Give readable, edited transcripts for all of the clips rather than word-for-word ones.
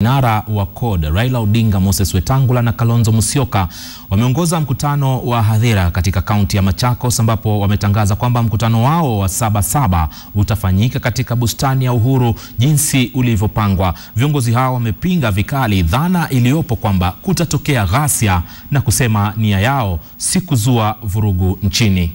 Kinara wa CORD Raila Odinga, Moses Wetangula na Kalonzo Musyoka wameongoza mkutano wa hadhira katika kaunti ya Machakos, ambapo wametangaza kwamba mkutano wao wa Sabasaba utafanyika katika bustani ya Uhuru jinsi ulivyopangwa. Viongozi hao wamepinga vikali dhana iliyopo kwamba kutatokea ghasia na kusema nia yao si kuzua vurugu nchini.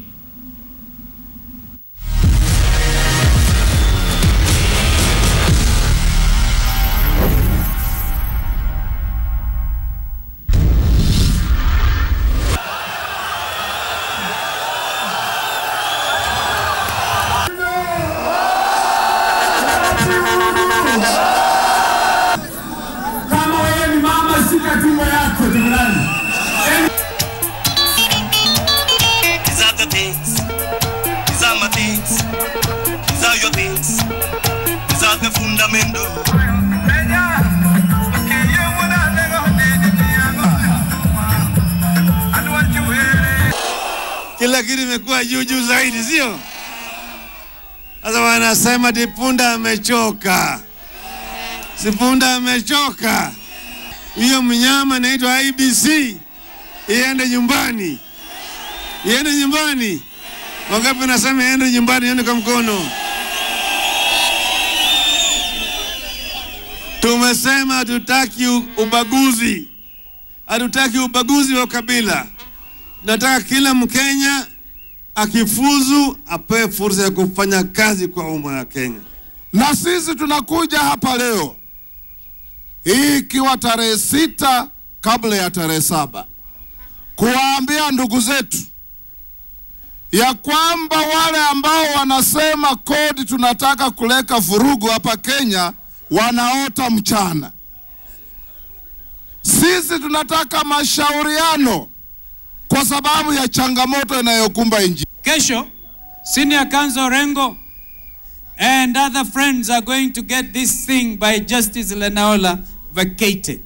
Kila kitu imekuwa juu zaidi, sio? Sasa wanasema Dipunda amechoka. Sipunda amechoka. Hiyo mnyama inaitwa IBC iende nyumbani. Iende nyumbani. Wangapi nasema iende nyumbani, iende kwa mkono. Tumesema hatutaki ubaguzi. Hatutaki ubaguzi wa kabila. Nataka kila Mkenya akifuzu apewe fursa ya kufanya kazi kwa umma ya Kenya. Na sisi tunakuja hapa leo, hii ikiwa tarehe 6 kabla ya tarehe 7, kuwaambia ndugu zetu ya kwamba wale ambao wanasema CORD tunataka kuleka vurugu hapa Kenya wanaota mchana. Sisi tunataka mashauriano kwa sababu ya changamoto inayokumba nchi. Kesho, Senior Counsel Rengo and other friends are going to get this thing by Justice Lenaola vacated.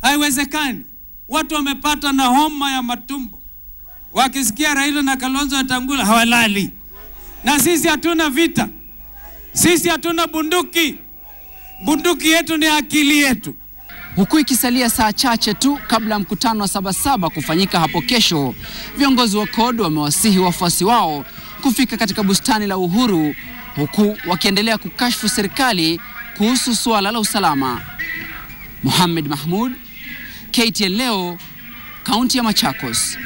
Haiwezekani. Watu wamepata na homa ya matumbo. Wakisikia Raila na Kalonzo Wetangula hawalali. Na sisi hatuna vita. Sisi hatuna bunduki. Bunduki yetu ni akili yetu. Huku ikisalia saa chache tu kabla mkutano wa Sabasaba kufanyika hapo kesho, viongozi wa CORD wamewasihi wafuasi wao kufika katika bustani la Uhuru, huku wakiendelea kukashfu serikali kuhusu suala la usalama. Mohamed Mahmoud, KTN leo, kaunti ya Machakos.